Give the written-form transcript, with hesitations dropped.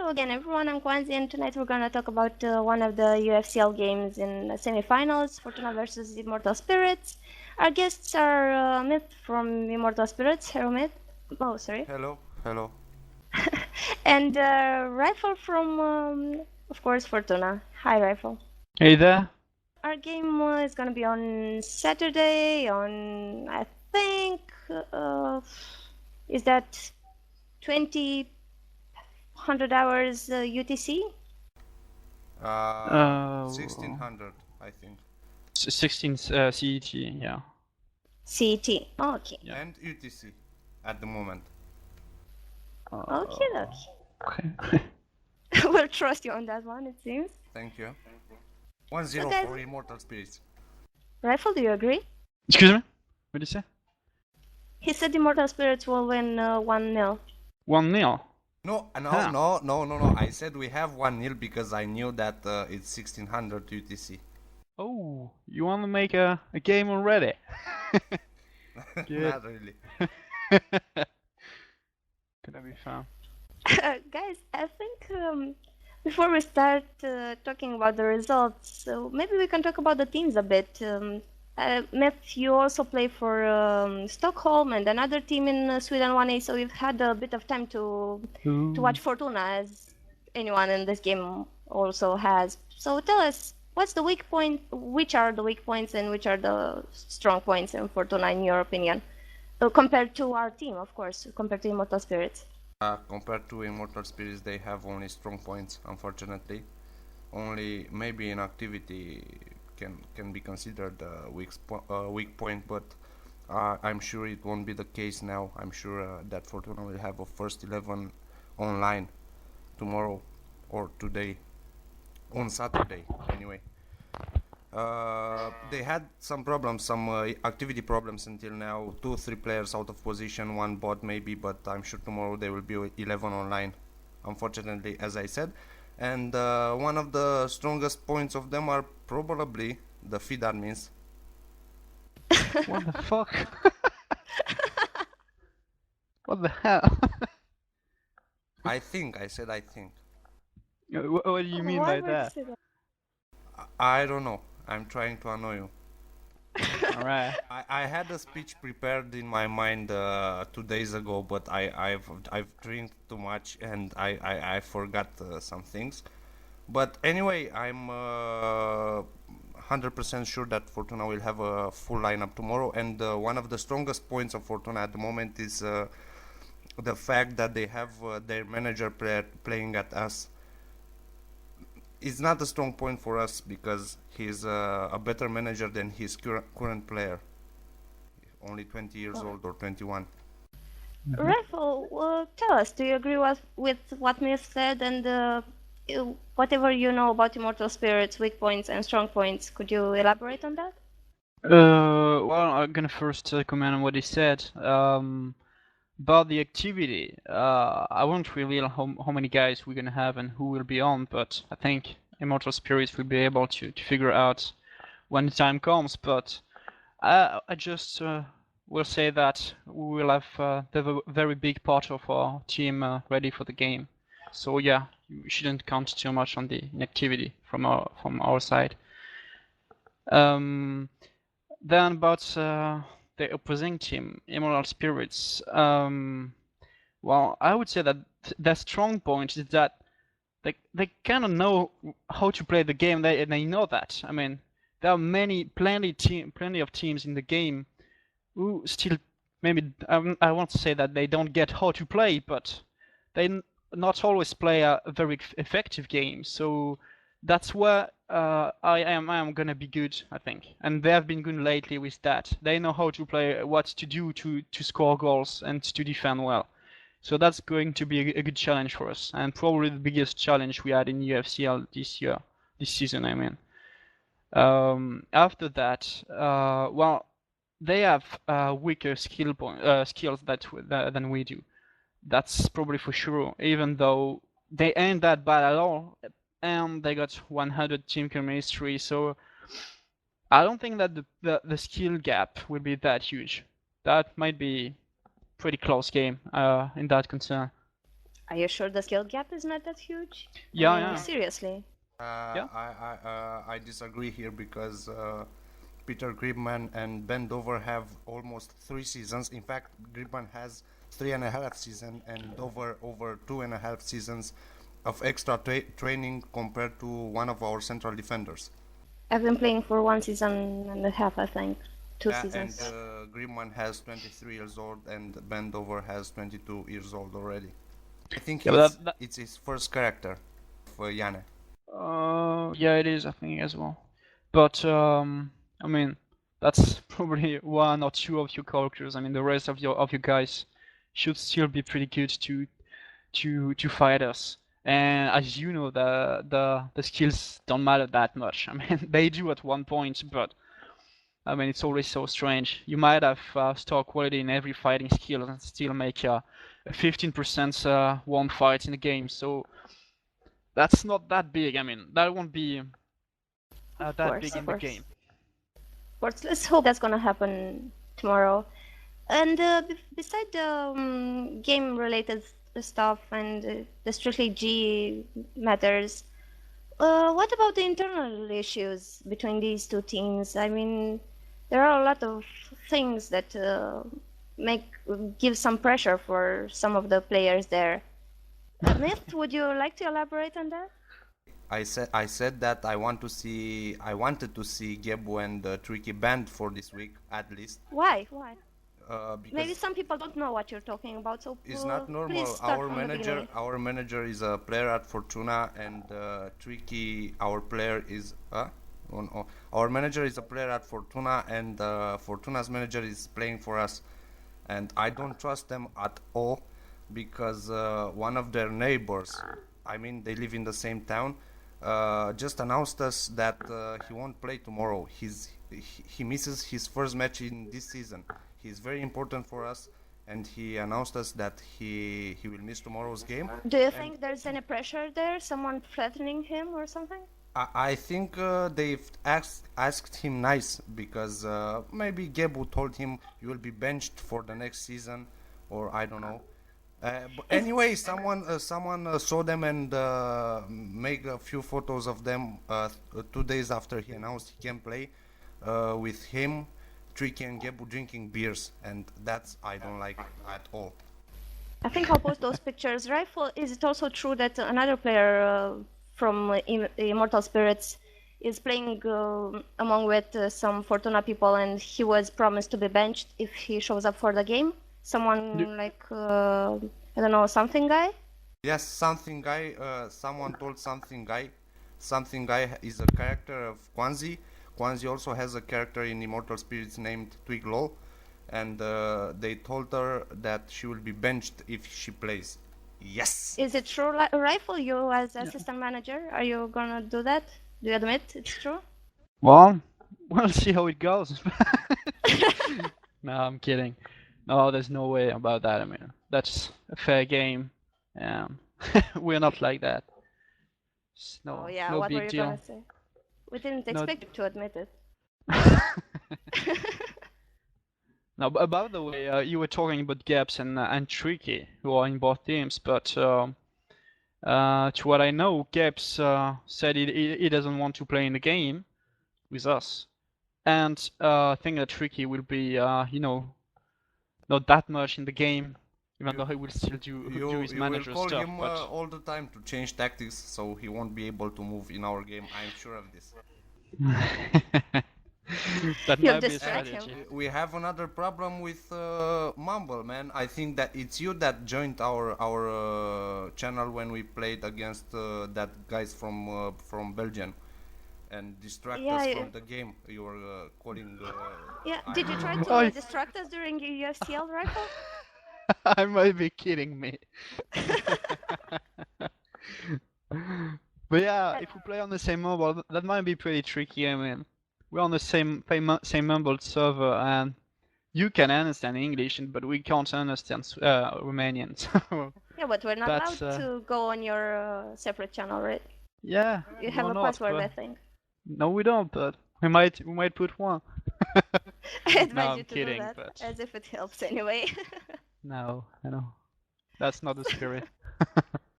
Hello again, everyone. I'm Kwanzi, and tonight we're gonna talk about one of the UFCL games in the semifinals, Fortuna versus Immortal Spirits. Our guests are Myth from Immortal Spirits. Hello, Myth. Oh, sorry. Hello, hello. And Rifle from, of course, Fortuna. Hi, Rifle. Hey there. Our game is gonna be on Saturday. On I think is that 2000 hours UTC? 1600, I think. 16 CET, yeah. CET. Okay. Yeah. And UTC at the moment. Okay. Okay. We'll trust you on that one, it seems. Thank you. 1-0 Okay. for Immortal Spirits. Rifle, do you agree? Excuse me? What did you say? He said Immortal Spirits will win 1-0. 1-0. No. I said we have 1-0 because I knew that it's 1600 UTC. Oh, you want to make a game already? Not really. Could that be fun? Guys, I think before we start talking about the results, so maybe we can talk about the teams a bit. Myth, you also play for Stockholm and another team in Sweden 1A, so you've had a bit of time to watch Fortuna, as anyone in this game also has. So tell us, what's the weak point? Which are the weak points and which are the strong points in Fortuna, in your opinion, compared to our team, of course, compared to Immortal Spirits? Compared to Immortal Spirits, they have only strong points, unfortunately. Only maybe inactivity can be considered a weak point, but I'm sure it won't be the case now. I'm sure that Fortuna will have a first 11 online tomorrow or today, on Saturday anyway. They had some problems, some activity problems until now. 2-3 players out of position, one bot maybe, but I'm sure tomorrow they will be 11 online, unfortunately, as I said. And one of the strongest points of them are probably the feed admins. What the fuck? What the hell? I said I think. What do you mean by that? I don't know. I'm trying to annoy you. Alright. I had a speech prepared in my mind 2 days ago, but I've drank too much and I forgot some things. But anyway, I'm 100% sure that Fortuna will have a full lineup tomorrow, and one of the strongest points of Fortuna at the moment is the fact that they have their manager playing at us. It's not a strong point for us because he's a better manager than his current player, only 20 years old or 21. Rifle, tell us, do you agree with what Myth said, and whatever you know about Immortal Spirits, weak points and strong points, could you elaborate on that? Well, I'm gonna first comment on what he said. About the activity, I won't reveal how many guys we're gonna have and who will be on, but I think Immortal Spirits will be able to figure out when the time comes. But I just will say that we will have the very big part of our team ready for the game. So yeah, you shouldn't count too much on the inactivity from our side. Then about the opposing team, Immortal Spirits. Well, I would say that their strong point is that they kind of know how to play the game. They know that. I mean, there are plenty of teams in the game who still maybe I want to say that they don't get how to play, but they not always play a very effective game. So that's where I am gonna be good, I think, and they have been good lately with that. They know how to play, what to do to score goals and to defend well. So that's going to be a good challenge for us, and probably the biggest challenge we had in UFCL this season. I mean, after that, well, they have weaker skills than we do. That's probably for sure. Even though they ain't that bad at all, and they got 100 team chemistry, so I don't think that the skill gap will be that huge. That might be pretty close game in that concern. Are you sure the skill gap is not that huge? Yeah, I mean, yeah. seriously. Yeah. I disagree here because Peter Gribman and Ben Dover have almost 3 seasons. In fact, Gribman has 3.5 seasons and Dover over 2.5 seasons of extra training compared to one of our central defenders. I've been playing for 1.5 seasons, I think. 2 seasons. And Gribman has 23 years old and Ben Dover has 22 years old already. I think Yeah, it's his first character for Yane. Yeah, it is, I think, as well. But I mean, that's probably one or two of your characters. I mean, the rest of your guys should still be pretty good to fight us. And as you know, the skills don't matter that much. I mean, they do at one point, but I mean, it's always so strange. You might have star quality in every fighting skill and still make a 15% one fight in the game. So that's not that big. I mean, that won't be that big in the game. But let's hope that's gonna happen tomorrow. And beside the game-related stuff and the strictly G matters, what about the internal issues between these two teams? I mean, there are a lot of things that give some pressure for some of the players there. Myth, would you like to elaborate on that? I said that I wanted to see Gebu and Tricky banned for this week at least. Why? Because Maybe some people don't know what you're talking about, so it's not normal. please start from the beginning. Our manager is a player at Fortuna, and Tricky, our player is our manager is a player at Fortuna, and Fortuna's manager is playing for us, and I don't trust them at all because one of their neighbors, I mean they live in the same town, just announced us that he won't play tomorrow. He misses his first match in this season. He's very important for us, and he announced us that he will miss tomorrow's game. Do you think there's any pressure there? Someone threatening him or something? I think they've asked him nice because maybe Gebu told him you will be benched for the next season, or I don't know. But anyway, someone saw them and make a few photos of them 2 days after he announced he can play with him, Tricky and Gebu drinking beers, and that's I don't like at all. I think I'll post those pictures. Rifle, is it also true that another player from Immortal Spirits is playing among with some Fortuna people, and he was promised to be benched if he shows up for the game? Someone like, I don't know, something guy? Yes, something guy, someone told something guy. Something guy is a character of Kwanzi. Kwanzi also has a character in Immortal Spirits named Twiglol, and they told her that she will be benched if she plays. Yes! Is it true, Rifle? You as assistant manager, are you gonna do that? Do you admit it's true? Well, we'll see how it goes. No, I'm kidding. No, there's no way about that. I mean, that's a fair game. We're not like that. No, Oh yeah, no what were big you deal. gonna say? We didn't expect you to admit it. Now, by the way, you were talking about Gaps and Tricky, who are in both teams, but to what I know, Gaps said he doesn't want to play in the game with us, and I think that Tricky will be, not that much in the game, even though he will still do his manager stuff. You will call him all the time to change tactics, so he won't be able to move in our game. I'm sure of this. That You'll might be a distract strategy. him. We have another problem with Mumble, man. I think that it's you that joined our channel when we played against that guys from Belgium and distract us from the game. You were calling. Yeah, did you try to distract us during your UFCL, Rifle? I might be kidding me. But yeah, if we play on the same mobile, that might be pretty tricky. I mean, we're on the same mobile server, and you can understand English, but we can't understand Romanian. So Yeah, but we're not allowed to go on your separate channel, right? Yeah. You have a password, I think. No, we don't, but we might put one. I advise No, you I'm to kidding, do that, but as if it helps anyway. no, I know. That's not the spirit.